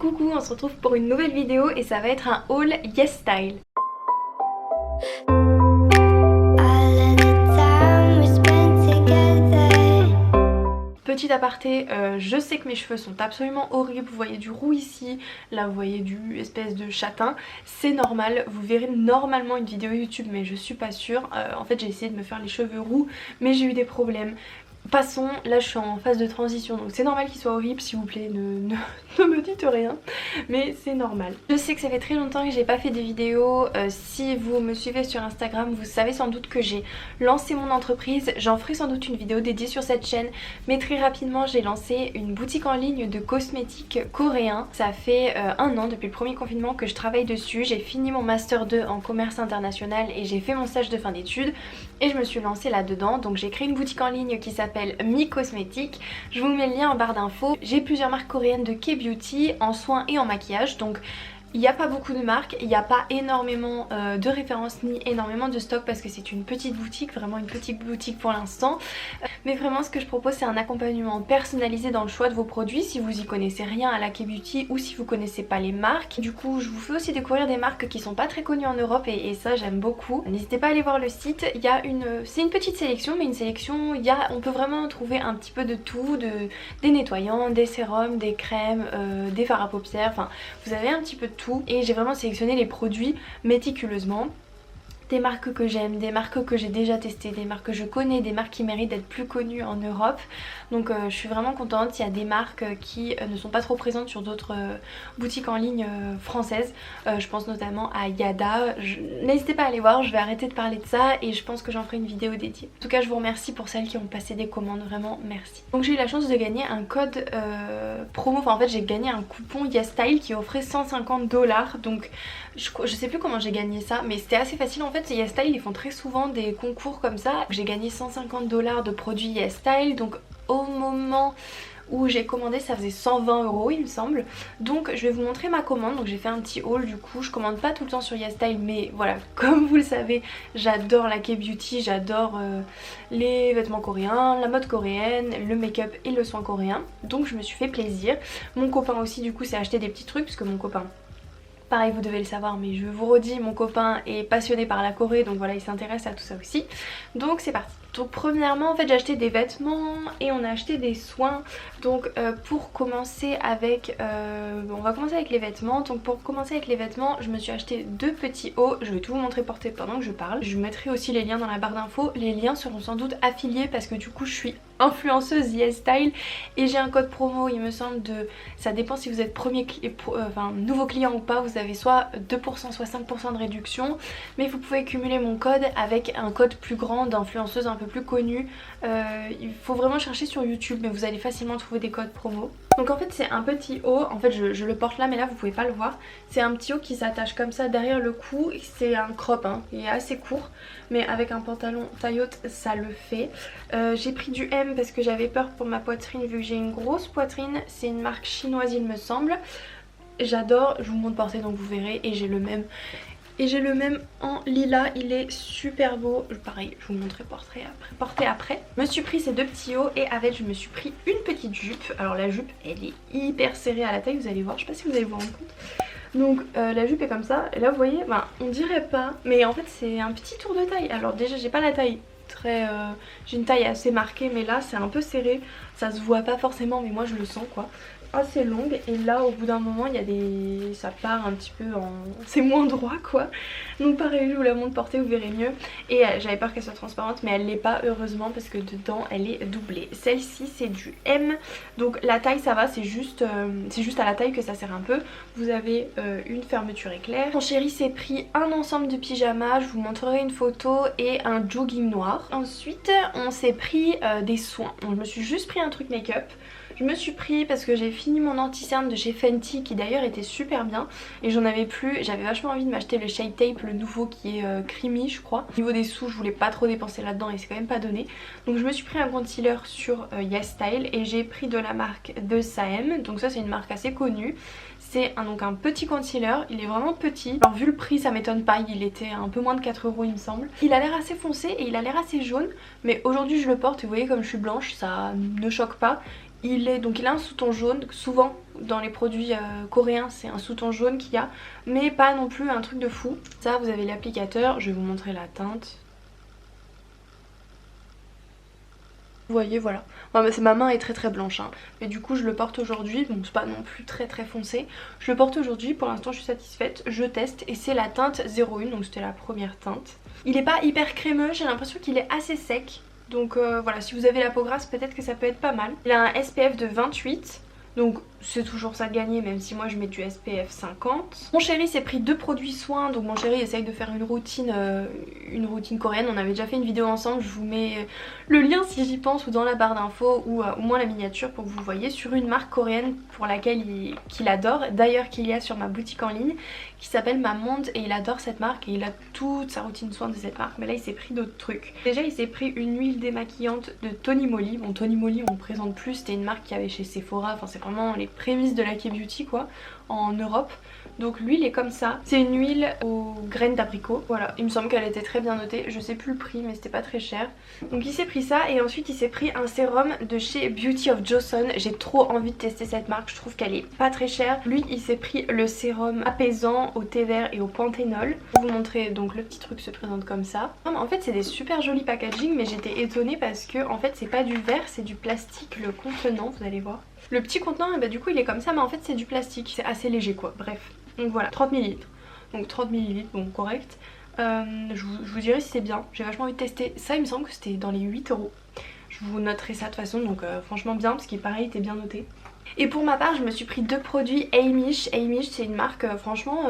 Coucou, on se retrouve pour une nouvelle vidéo et ça va être un haul YesStyle. Petit aparté, je sais que mes cheveux sont absolument horribles, vous voyez du roux ici, là vous voyez du espèce de châtain, c'est normal, vous verrez normalement une vidéo YouTube mais je suis pas sûre, en fait j'ai essayé de me faire les cheveux roux mais j'ai eu des problèmes. Passons, là je suis en phase de transition donc c'est normal qu'il soit horrible, s'il vous plaît ne me dites rien, mais c'est normal. Je sais que ça fait très longtemps que j'ai pas fait de vidéos, si vous me suivez sur Instagram vous savez sans doute que j'ai lancé mon entreprise, j'en ferai sans doute une vidéo dédiée sur cette chaîne, mais très rapidement j'ai lancé une boutique en ligne de cosmétiques coréens. Ça fait un an depuis le premier confinement que je travaille dessus, j'ai fini mon master 2 en commerce international et j'ai fait mon stage de fin d'études et je me suis lancée là-dedans, donc j'ai créé une boutique en ligne qui s'appelle Mi Cosmétique. Je vous mets le lien en barre d'infos. J'ai plusieurs marques coréennes de K-beauty en soins et en maquillage, donc il n'y a pas beaucoup de marques, il n'y a pas énormément de références ni énormément de stock parce que c'est une petite boutique, vraiment une petite boutique pour l'instant. Mais vraiment ce que je propose c'est un accompagnement personnalisé dans le choix de vos produits si vous y connaissez rien à la K-beauty ou si vous connaissez pas les marques. Du coup je vous fais aussi découvrir des marques qui sont pas très connues en Europe et ça j'aime beaucoup. N'hésitez pas à aller voir le site, il y a c'est une petite sélection mais une sélection, on peut vraiment trouver un petit peu de tout, des nettoyants, des sérums, des crèmes, des fards à paupières, enfin vous avez un petit peu de tout. Et j'ai vraiment sélectionné les produits méticuleusement. Des marques que j'aime, des marques que j'ai déjà testées, des marques que je connais, des marques qui méritent d'être plus connues en Europe. Donc je suis vraiment contente, il y a des marques qui ne sont pas trop présentes sur d'autres boutiques en ligne françaises. Je pense notamment à Yada, n'hésitez pas à aller voir, je vais arrêter de parler de ça et je pense que j'en ferai une vidéo dédiée. En tout cas je vous remercie pour celles qui ont passé des commandes, vraiment merci. Donc j'ai eu la chance de gagner un code promo, enfin en fait j'ai gagné un coupon YesStyle qui offrait 150 $, donc je sais plus comment j'ai gagné ça mais c'était assez facile. En fait YesStyle ils font très souvent des concours comme ça. J'ai gagné 150 $ de produits YesStyle, donc au moment où j'ai commandé ça faisait 120 € il me semble. Donc je vais vous montrer ma commande, donc j'ai fait un petit haul du coup. Je commande pas tout le temps sur YesStyle mais voilà, comme vous le savez j'adore la K-beauty, j'adore les vêtements coréens, la mode coréenne, le make-up et le soin coréen. Donc je me suis fait plaisir. Mon copain aussi du coup s'est acheté des petits trucs parce que mon copain, pareil vous devez le savoir mais je vous redis, mon copain est passionné par la Corée donc voilà il s'intéresse à tout ça aussi. Donc c'est parti. Donc premièrement en fait j'ai acheté des vêtements et on a acheté des soins. Donc pour commencer avec, on va commencer avec les vêtements. Donc pour commencer avec les vêtements je me suis acheté deux petits hauts. Je vais tout vous montrer porter pendant que je parle. Je vous mettrai aussi les liens dans la barre d'infos. Les liens seront sans doute affiliés parce que du coup je suis influenceuse YesStyle et j'ai un code promo il me semble de, ça dépend si vous êtes nouveau client ou pas, vous avez soit 2% soit 5% de réduction, mais vous pouvez cumuler mon code avec un code plus grand d'influenceuse un peu plus connue. Il faut vraiment chercher sur YouTube mais vous allez facilement trouver des codes promo. Donc en fait c'est un petit haut, en fait je le porte là mais là vous pouvez pas le voir. C'est un petit haut qui s'attache comme ça derrière le cou, c'est un crop hein, il est assez court mais avec un pantalon taille haute ça le fait. J'ai pris du M parce que j'avais peur pour ma poitrine vu que j'ai une grosse poitrine, c'est une marque chinoise il me semble. J'adore, je vous montre porter donc vous verrez et j'ai le même. Et j'ai le même en lilas, il est super beau. Pareil, je vous montrerai porter après. Je me suis pris ces deux petits hauts et avec je me suis pris une petite jupe. Alors la jupe elle est hyper serrée à la taille, vous allez voir, je sais pas si vous allez vous rendre compte. Donc la jupe est comme ça et là vous voyez, on dirait pas mais en fait c'est un petit tour de taille. Alors déjà j'ai pas la taille très, j'ai une taille assez marquée mais là c'est un peu serré. Ça se voit pas forcément mais moi je le sens quoi. Assez longue et là au bout d'un moment il y a des, ça part un petit peu en, c'est moins droit quoi. Donc pareil je vous la montre portée, vous verrez mieux. Et j'avais peur qu'elle soit transparente mais elle l'est pas heureusement parce que dedans elle est doublée. Celle-ci c'est du M, donc la taille ça va, c'est juste à la taille que ça sert un peu. Vous avez une fermeture éclair. Mon chéri s'est pris un ensemble de pyjamas, je vous montrerai une photo, et un jogging noir. Ensuite on s'est pris des soins, donc je me suis juste pris un truc make-up. Je me suis pris parce que j'ai fini mon anti-cerne de chez Fenty qui d'ailleurs était super bien et j'en avais plus, j'avais vachement envie de m'acheter le Shade Tape, le nouveau qui est creamy je crois. Au niveau des sous je voulais pas trop dépenser là-dedans et c'est quand même pas donné. Donc je me suis pris un concealer sur YesStyle et j'ai pris de la marque de Saem, donc ça c'est une marque assez connue. C'est donc un petit concealer, il est vraiment petit. Alors vu le prix ça m'étonne pas, il était un peu moins de 4 € il me semble. Il a l'air assez foncé et il a l'air assez jaune, mais aujourd'hui je le porte et vous voyez comme je suis blanche ça ne choque pas. Il a un sous-ton jaune, souvent dans les produits coréens c'est un sous-ton jaune qu'il y a, mais pas non plus un truc de fou. Ça vous avez l'applicateur, je vais vous montrer la teinte. Vous voyez, voilà. Enfin, ma main est très blanche hein. Mais du coup je le porte aujourd'hui, donc c'est pas non plus très foncé. Je le porte aujourd'hui, pour l'instant je suis satisfaite, je teste et c'est la teinte 01, donc c'était la première teinte. Il est pas hyper crémeux, j'ai l'impression qu'il est assez sec. Donc voilà, si vous avez la peau grasse peut-être que ça peut être pas mal. Il a un SPF de 28. Donc c'est toujours ça de gagner, même si moi je mets du SPF 50. Mon chéri s'est pris 2 produits soins, donc mon chéri essaye de faire une routine coréenne. On avait déjà fait une vidéo ensemble, je vous mets le lien si j'y pense ou dans la barre d'infos ou au moins la miniature pour que vous voyez, sur une marque coréenne pour laquelle qu'il adore, d'ailleurs qu'il y a sur ma boutique en ligne, qui s'appelle Mamonde, et il adore cette marque et il a toute sa routine soin de cette marque. Mais là il s'est pris d'autres trucs. Déjà il s'est pris une huile démaquillante de Tony Moly. Bon, Tony Moly on ne présente plus, c'était une marque qu'il y avait chez Sephora, enfin c'est vraiment les prémices de la K-beauty quoi en Europe. Donc l'huile est comme ça, c'est une huile aux graines d'abricot. Voilà, il me semble qu'elle était très bien notée, je sais plus le prix mais c'était pas très cher. Donc il s'est pris ça et ensuite il s'est pris un sérum de chez Beauty of Joseon. J'ai trop envie de tester cette marque, je trouve qu'elle est pas très chère. Lui il s'est pris le sérum apaisant au thé vert et au panthénol. Je vais vous montrer, donc le petit truc se présente comme ça. En fait c'est des super jolis packaging, mais j'étais étonnée parce que en fait c'est pas du verre, c'est du plastique le contenant, vous allez voir. Le petit contenant, bah, du coup il est comme ça, mais en fait c'est du plastique, c'est assez léger quoi, bref. Donc voilà, 30 ml. Donc 30 ml, bon correct. Je vous dirai si c'est bien, j'ai vachement envie de tester. Ça il me semble que c'était dans les 8 €. Je vous noterai ça de toute façon, donc franchement bien, parce qu'il pareil était bien noté. Et pour ma part je me suis pris 2 produits Amish. Amish c'est une marque franchement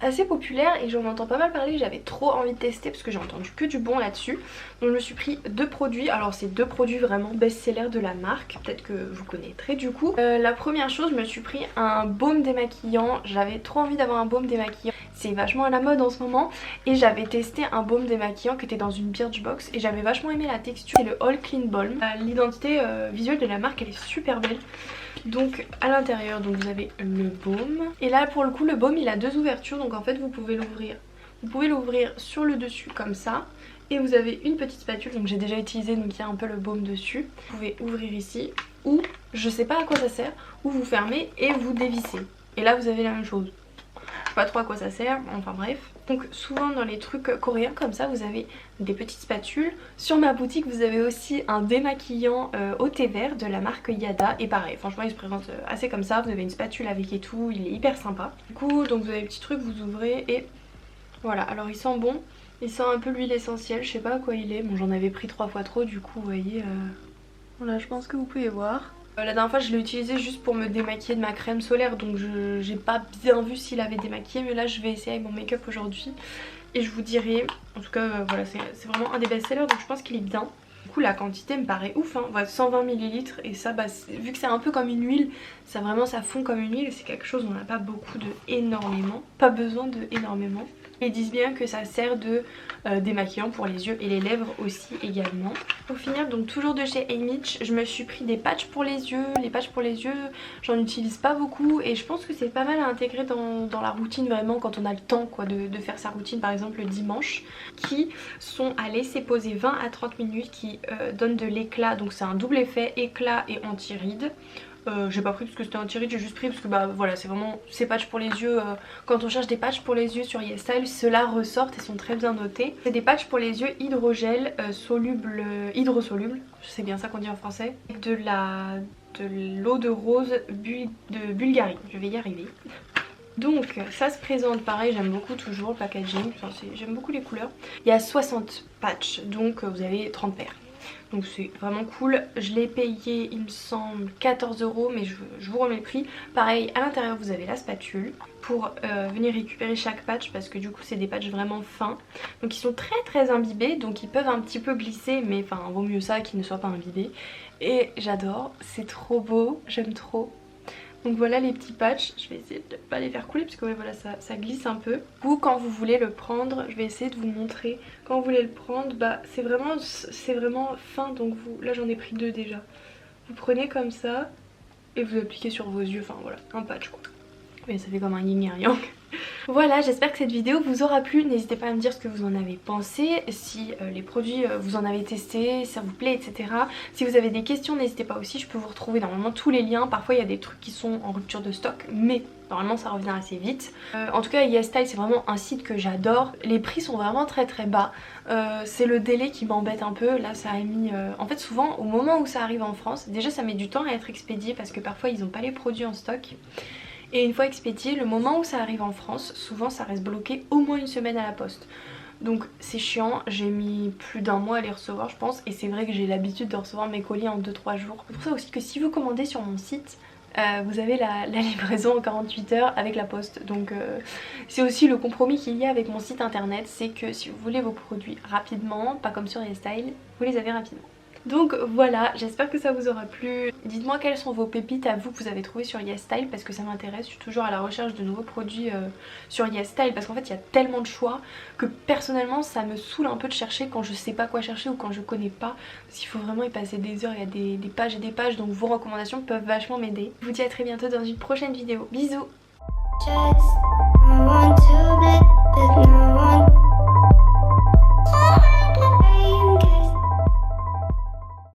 assez populaire et j'en entends pas mal parler, j'avais trop envie de tester parce que j'ai entendu que du bon là-dessus. Donc je me suis pris 2 produits, alors c'est 2 produits vraiment best-seller de la marque, peut-être que vous connaîtrez du coup. La première chose, je me suis pris un baume démaquillant, j'avais trop envie d'avoir un baume démaquillant, c'est vachement à la mode en ce moment. Et j'avais testé un baume démaquillant qui était dans une Birchbox et j'avais vachement aimé la texture, c'est le All Clean Balm. L'identité visuelle de la marque elle est super belle. Donc à l'intérieur donc vous avez le baume et là pour le coup le baume il a 2 ouvertures, donc en fait vous pouvez l'ouvrir sur le dessus comme ça et vous avez une petite spatule, donc j'ai déjà utilisé, donc il y a un peu le baume dessus. Vous pouvez ouvrir ici ou je sais pas à quoi ça sert, ou vous fermez et vous dévissez et là vous avez la même chose. Je sais pas trop à quoi ça sert, enfin bref. Donc souvent dans les trucs coréens comme ça vous avez des petites spatules. Sur ma boutique vous avez aussi un démaquillant au thé vert de la marque Yada. Et pareil, franchement il se présente assez comme ça, vous avez une spatule avec et tout, il est hyper sympa. Du coup donc vous avez le petit truc, vous ouvrez et voilà. Alors il sent bon, il sent un peu l'huile essentielle, je sais pas à quoi il est. Bon j'en avais pris 3 fois trop du coup vous voyez. Voilà, je pense que vous pouvez voir. La dernière fois je l'ai utilisé juste pour me démaquiller de ma crème solaire, donc j'ai pas bien vu s'il avait démaquillé, mais là je vais essayer avec mon make-up aujourd'hui et je vous dirai. En tout cas voilà, c'est vraiment un des best-sellers, donc je pense qu'il est bien. Du coup la quantité me paraît ouf hein. Voilà, 120 ml et ça bah, vu que c'est un peu comme une huile, ça vraiment ça fond comme une huile et c'est quelque chose où on n'a pas beaucoup de énormément, pas besoin de énormément. Ils disent bien que ça sert de démaquillant pour les yeux et les lèvres aussi également. Pour finir, donc toujours de chez Amish, je me suis pris des patchs pour les yeux. Les patchs pour les yeux, j'en utilise pas beaucoup et je pense que c'est pas mal à intégrer dans la routine vraiment quand on a le temps quoi, de faire sa routine par exemple le dimanche. Qui sont à laisser poser 20 à 30 minutes, qui donnent de l'éclat, donc c'est un double effet éclat et anti-rides. J'ai pas pris parce que c'était anti-rides, j'ai juste pris parce que bah voilà c'est vraiment ces patchs pour les yeux, quand on cherche des patchs pour les yeux sur YesStyle, ceux-là ressortent et sont très bien notés. C'est des patchs pour les yeux hydrogel hydrosoluble, c'est bien ça qu'on dit en français, de l'eau de rose de Bulgarie, je vais y arriver. Donc ça se présente pareil, j'aime beaucoup toujours le packaging, enfin, j'aime beaucoup les couleurs. Il y a 60 patchs, donc vous avez 30 paires. Donc c'est vraiment cool, je l'ai payé il me semble 14 €, mais je vous remets le prix. Pareil à l'intérieur vous avez la spatule pour venir récupérer chaque patch, parce que du coup c'est des patchs vraiment fins. Donc ils sont très imbibés, donc ils peuvent un petit peu glisser, mais enfin vaut mieux ça qu'ils ne soient pas imbibés. Et j'adore, c'est trop beau, j'aime trop. Donc voilà les petits patchs, je vais essayer de ne pas les faire couler parce que ouais, voilà, ça glisse un peu. Du coup quand vous voulez le prendre, je vais essayer de vous montrer. Quand vous voulez le prendre, bah c'est vraiment fin, donc là j'en ai pris 2 déjà. Vous prenez comme ça et vous appliquez sur vos yeux, enfin voilà, un patch quoi. Mais ça fait comme un yin et un yang. Voilà, j'espère que cette vidéo vous aura plu. N'hésitez pas à me dire ce que vous en avez pensé, si les produits vous en avez testé, si ça vous plaît, etc. Si vous avez des questions, n'hésitez pas aussi, je peux vous retrouver normalement tous les liens. Parfois il y a des trucs qui sont en rupture de stock, mais normalement ça revient assez vite. En tout cas YesStyle c'est vraiment un site que j'adore. Les prix sont vraiment très bas. C'est le délai qui m'embête un peu. Là ça a mis... En fait souvent au moment où ça arrive en France, déjà ça met du temps à être expédié parce que parfois ils n'ont pas les produits en stock. Et une fois expédié, le moment où ça arrive en France, souvent ça reste bloqué au moins une semaine à la poste. Donc c'est chiant, j'ai mis plus d'1 mois à les recevoir je pense. Et c'est vrai que j'ai l'habitude de recevoir mes colis en 2-3 jours. C'est pour ça aussi que si vous commandez sur mon site, vous avez la livraison en 48 heures avec la poste. Donc c'est aussi le compromis qu'il y a avec mon site internet. C'est que si vous voulez vos produits rapidement, pas comme sur YesStyle, vous les avez rapidement. Donc voilà, j'espère que ça vous aura plu. Dites-moi quelles sont vos pépites à vous que vous avez trouvées sur YesStyle parce que ça m'intéresse. Je suis toujours à la recherche de nouveaux produits sur YesStyle parce qu'en fait il y a tellement de choix que personnellement ça me saoule un peu de chercher quand je sais pas quoi chercher ou quand je connais pas. Parce qu'il faut vraiment y passer des heures, il y a des pages et des pages, donc vos recommandations peuvent vachement m'aider. Je vous dis à très bientôt dans une prochaine vidéo. Bisous. Just